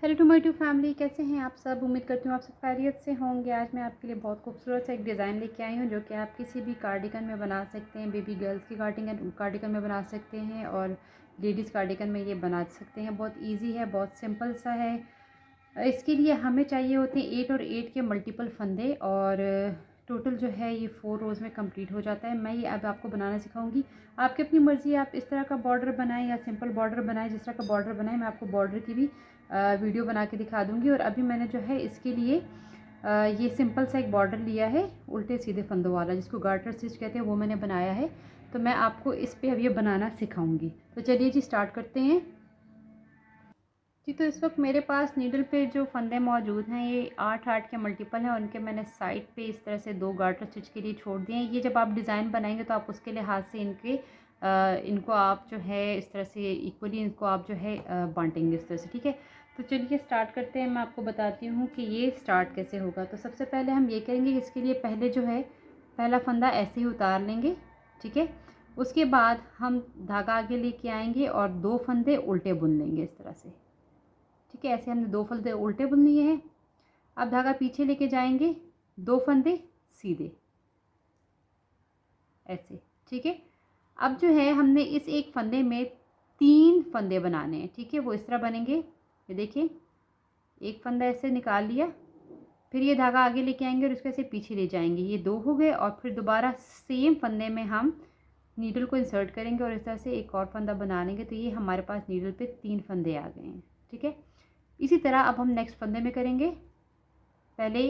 Hello to my to family, कैसे हैं आप सब। उम्मीद करती हूँ आप सब खैरियत से होंगे। आज मैं आपके लिए बहुत खूबसूरत सा एक डिज़ाइन लेके आई हूँ जो कि आप किसी भी कार्डिगन में बना सकते हैं। बेबी गर्ल्स की कार्डिगन में बना सकते हैं और लेडीज़ कार्डिगन में ये बना सकते हैं। बहुत इजी है, बहुत सिंपल सा है। इसके लिए हमें चाहिए होते हैं 8 और 8 के मल्टीपल फंदे और टोटल जो है ये 4 रोज़ में कंप्लीट हो जाता है। मैं ये अब आपको बनाना सिखाऊंगी। आपकी अपनी मर्ज़ी, आप इस तरह का बॉर्डर बनाएं या सिंपल बॉर्डर बनाएं। जिस तरह का बॉर्डर बनाएं मैं आपको बॉर्डर की भी वीडियो बना के दिखा दूंगी। और अभी मैंने जो है इसके लिए ये सिंपल सा एक बॉर्डर लिया है उल्टे सीधे फंदों वाला, जिसको गार्टर स्टिच कहते हैं, वो मैंने बनाया है। तो मैं आपको इस पर अब ये बनाना सिखाऊंगी। तो चलिए जी स्टार्ट करते हैं जी। तो इस वक्त मेरे पास नीडल पे जो फंदे मौजूद हैं ये 8 के मल्टीपल हैं। उनके मैंने साइड पे इस तरह से 2 गार्टर स्टिच के लिए छोड़ दिए हैं। ये जब आप डिज़ाइन बनाएंगे तो आप उसके लिहाज से इनको आप जो है इस तरह से इक्वली इनको आप जो है बांटेंगे इस तरह से, ठीक है। तो चलिए स्टार्ट करते हैं। मैं आपको बताती हूँ कि ये स्टार्ट कैसे होगा। तो सबसे पहले हम ये करेंगे कि इसके लिए पहले जो है पहला फंदा ऐसे ही उतार लेंगे, ठीक है। उसके बाद हम धागा आगे लेके आएंगे और 2 फंदे उल्टे बुन लेंगे इस तरह से, ठीक है। ऐसे हमने 2 फंदे उल्टे बुन लिए हैं। अब धागा पीछे लेके जाएंगे, 2 फंदे सीधे ऐसे, ठीक है। अब जो है हमने इस एक फंदे में 3 फंदे बनाने हैं, ठीक है। वो इस तरह बनेंगे, ये देखिए। एक फंदा ऐसे निकाल लिया, फिर ये धागा आगे लेके आएंगे और इसको ऐसे पीछे ले जाएंगे, ये 2 हो गए। और फिर दोबारा सेम फंदे में हम नीडल को इंसर्ट करेंगे और इस तरह से एक और फंदा बना लेंगे। तो ये हमारे पास नीडल पे 3 फंदे आ गए हैं, ठीक है। इसी तरह अब हम नेक्स्ट फंदे में करेंगे। पहले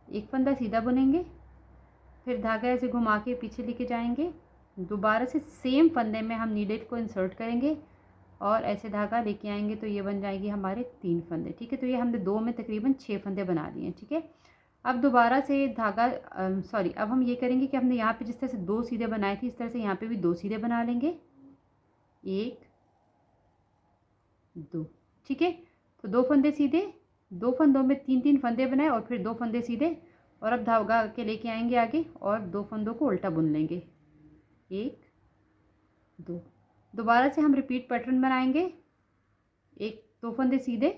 एक फंदा सीधा बुनेंगे, फिर धागा ऐसे घुमा के पीछे लेके जाएंगे, दोबारा से सेम फंदे में हम नीडल को इंसर्ट करेंगे और ऐसे धागा लेके आएंगे। तो ये बन जाएगी हमारे 3 फंदे, ठीक है। तो ये हमने 2 में तकरीबन 6 फंदे बना लिए हैं, ठीक है। अब दोबारा से धागा अब हम ये करेंगे कि हमने यहाँ पे जिस तरह से 2 सीधे बनाए थे, इस तरह से यहाँ पे भी 2 सीधे बना लेंगे, 1 2, ठीक है। तो 2 फंदे सीधे, 2 फंदों में 3 फंदे बनाए और फिर 2 फंदे सीधे। और अब धागा के लेके आएंगे आगे और 2 फंदों को उल्टा बुन लेंगे, 1 2। दोबारा से हम रिपीट पैटर्न बनाएंगे, 2 फंदे सीधे,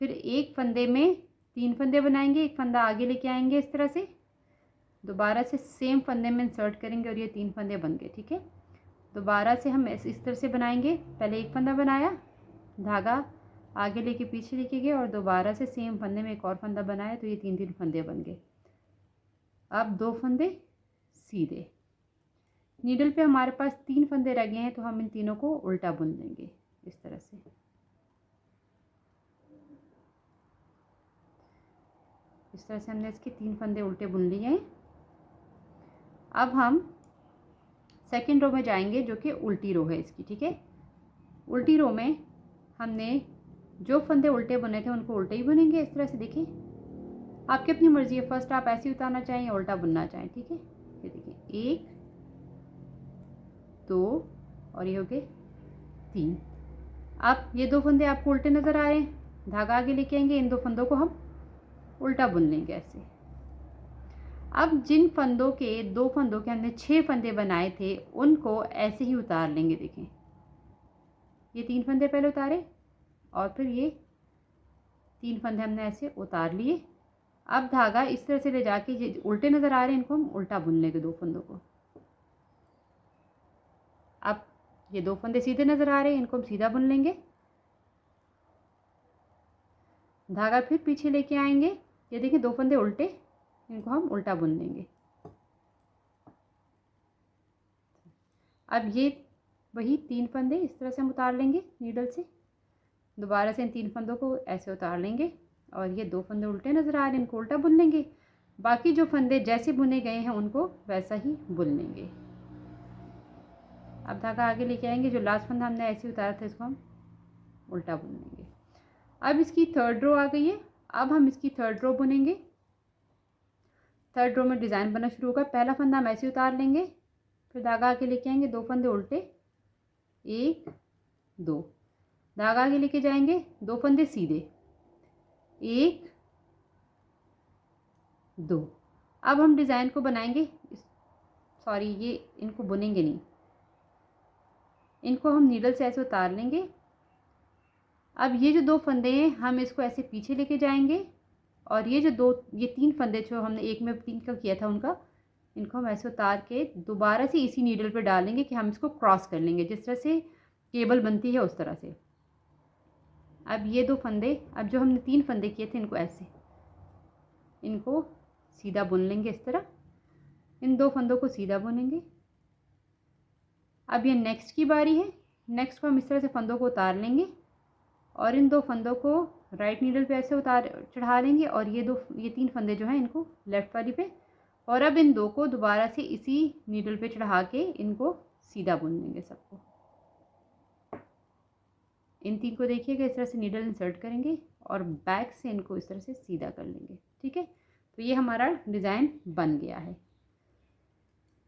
फिर एक फंदे में 3 फंदे बनाएंगे, एक फंदा आगे लेके आएंगे इस तरह से, दोबारा से सेम फंदे में इंसर्ट करेंगे और ये 3 फंदे बन गए, ठीक है। दोबारा से हम इस तरह से बनाएंगे, पहले एक फंदा बनाया, धागा आगे लेके पीछे लेके गए और दोबारा से सेम फंदे में एक और फंदा बनाया। तो ये 3 फंदे बन गए। अब 2 फंदे सीधे, नीडल पे हमारे पास 3 फंदे रह गए हैं, तो हम इन तीनों को उल्टा बुन लेंगे इस तरह से। इस तरह से हमने इसके 3 फंदे उल्टे बुन लिए हैं। अब हम सेकेंड रो में जाएंगे जो कि उल्टी रो है इसकी, ठीक है। उल्टी रो में हमने जो फंदे उल्टे बुने थे उनको उल्टे ही बुनेंगे इस तरह से, देखिए। आपकी अपनी मर्जी है, फर्स्ट आप ऐसे ही उतारना चाहें या उल्टा बुनना चाहें, ठीक है। ये देखिए 1 2 और ये हो गए 3। अब ये 2 फंदे आपको उल्टे नज़र आ रहे हैं, धागा आगे लेके आएंगे, इन 2 फंदों को हम उल्टा बुन लेंगे ऐसे। अब जिन फंदों के 2 फंदों के हमने 6 फंदे बनाए थे उनको ऐसे ही उतार लेंगे, देखें। ये 3 फंदे पहले उतारे और फिर ये 3 फंदे हमने ऐसे उतार लिए। अब धागा इस तरह से ले जाके, ये उल्टे नज़र आ रहे हैं, इनको हम उल्टा बुन लेंगे 2 फंदों को। अब ये 2 फंदे सीधे नज़र आ रहे हैं, इनको हम सीधा बुन लेंगे, धागा फिर पीछे लेके आएंगे, ये देखिए 2 फंदे उल्टे, इनको हम उल्टा बुन लेंगे। अब ये वही 3 फंदे इस तरह से हम उतार लेंगे नीडल से, दोबारा से इन 3 फंदों को ऐसे उतार लेंगे और ये 2 फंदे उल्टे नज़र आ रहे हैं, इनको उल्टा बुन लेंगे। बाकी जो फंदे जैसे बुने गए हैं उनको वैसा ही बुन लेंगे। अब धागा आगे लेके आएंगे, जो लास्ट फंदा हमने ऐसे उतारा था इसको हम उल्टा बुन लेंगे। अब इसकी 3rd रो आ गई है। अब हम इसकी 3rd रो बुनेंगे। 3rd रो में डिज़ाइन बनना शुरू होगा। पहला फंदा हम ऐसे उतार लेंगे, फिर धागा आगे लेके आएंगे, 2 फंदे उल्टे, 1 2, धागा आगे लेके जाएंगे, 2 फंदे सीधे, 1 2। अब हम डिज़ाइन को बनाएंगे, सॉरी ये इनको बुनेंगे नहीं, इनको हम नीडल से ऐसे उतार लेंगे, अब ये जो 2 फंदे हैं हम इसको ऐसे पीछे लेके जाएंगे और ये 3 फंदे जो हमने एक में 3 का किया था उनका, इनको हम ऐसे उतार के दोबारा से इसी नीडल पे डालेंगे कि हम इसको क्रॉस कर लेंगे, जिस तरह से केबल बनती है उस तरह से। अब ये 2 फंदे, अब जो हमने 3 फंदे किए थे इनको ऐसे, इनको सीधा बुन लेंगे इस तरह, इन 2 फंदों को सीधा बुनेंगे। अब ये नेक्स्ट की बारी है, नेक्स्ट को हम इस तरह से फंदों को उतार लेंगे और इन 2 फंदों को राइट नीडल पे ऐसे चढ़ा लेंगे और ये 3 फंदे जो हैं इनको लेफ़्ट वाली पे, और अब इन 2 को दोबारा से इसी नीडल पे चढ़ा के इनको सीधा बुन लेंगे सबको। इन 3 को देखिएगा इस तरह से नीडल इंसर्ट करेंगे और बैक से इनको इस तरह से सीधा कर लेंगे। ठीक है, तो ये हमारा डिज़ाइन बन गया है।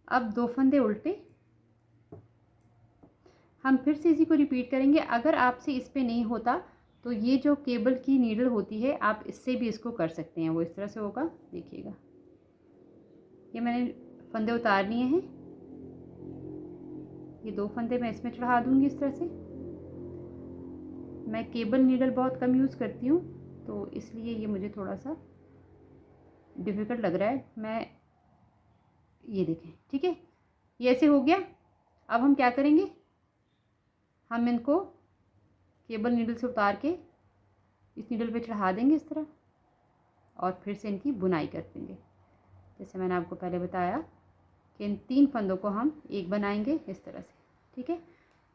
अब 2 फंदे उल्टे, हम फिर से इसी को रिपीट करेंगे। अगर आपसे इस पे नहीं होता तो ये जो केबल की नीडल होती है आप इससे भी इसको कर सकते हैं, वो इस तरह से होगा। देखिएगा ये मैंने फंदे उतार लिए हैं, ये 2 फंदे मैं इसमें चढ़ा दूंगी इस तरह से। मैं केबल नीडल बहुत कम यूज़ करती हूँ तो इसलिए ये मुझे थोड़ा सा डिफ़िकल्ट लग रहा है। मैं ये देखें, ठीक है, ये ऐसे हो गया। अब हम क्या करेंगे, हम इनको केबल नीडल से उतार के इस नीडल पे चढ़ा देंगे इस तरह और फिर से इनकी बुनाई कर देंगे। जैसे मैंने आपको पहले बताया कि इन 3 फंदों को हम एक बनाएंगे इस तरह से। ठीक है,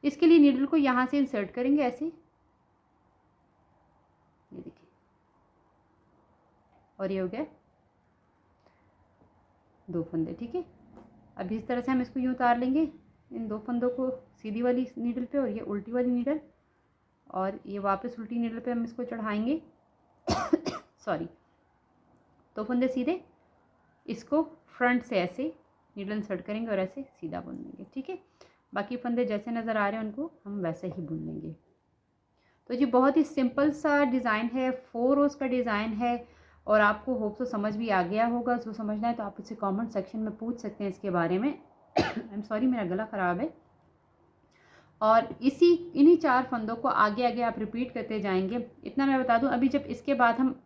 इसके लिए नीडल को यहाँ से इंसर्ट करेंगे ऐसे, ये देखिए, और ये हो गया 2 फंदे। ठीक है, अब इस तरह से हम इसको यूँ उतार लेंगे, इन 2 फंदों को सीधी वाली नीडल पे और ये उल्टी वाली नीडल, और ये वापस उल्टी नीडल पे हम इसको चढ़ाएंगे सॉरी, 2 फंदे सीधे, इसको फ्रंट से ऐसे नीडल इंसर्ट करेंगे और ऐसे सीधा बुन लेंगे। ठीक है, बाकी फंदे जैसे नज़र आ रहे हैं उनको हम वैसे ही बुन लेंगे। तो जी बहुत ही सिंपल सा डिज़ाइन है, 4 रोज़ का डिज़ाइन है और आपको होप तो समझ भी आ गया होगा। जो समझना है तो आप इससे कमेंट सेक्शन में पूछ सकते हैं इसके बारे में। आई एम सॉरी, मेरा गला ख़राब है। और इन्हीं 4 फंदों को आगे आगे आप रिपीट करते जाएंगे। इतना मैं बता दूं, अभी जब इसके बाद हम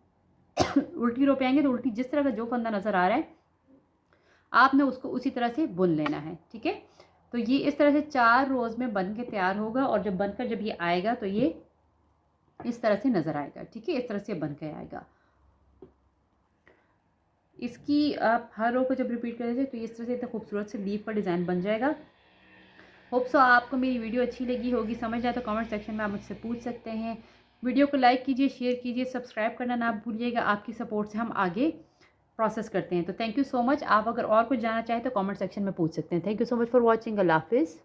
उल्टी रो पे आएंगे तो उल्टी जिस तरह का जो फंदा नज़र आ रहा है आपने उसको उसी तरह से बुन लेना है। ठीक है, तो ये इस तरह से 4 रोज़ में बन के तैयार होगा और जब बनकर जब ये आएगा तो ये इस तरह से नज़र आएगा। ठीक है, इस तरह से बन के आएगा। इसकी आप हर रो को जब रिपीट करेंगे तो इस तरह से इतना खूबसूरत से लीफ का डिज़ाइन बन जाएगा। होप सो आपको मेरी वीडियो अच्छी लगी होगी। समझ आए तो कमेंट सेक्शन में आप मुझसे पूछ सकते हैं। वीडियो को लाइक कीजिए, शेयर कीजिए, सब्सक्राइब करना ना भूलिएगा। आपकी सपोर्ट से हम आगे प्रोसेस करते हैं। तो थैंक यू सो मच। आप अगर और कुछ जानना चाहें तो कमेंट सेक्शन में पूछ सकते हैं। Thank you so much for watching. Allah हाफिज़।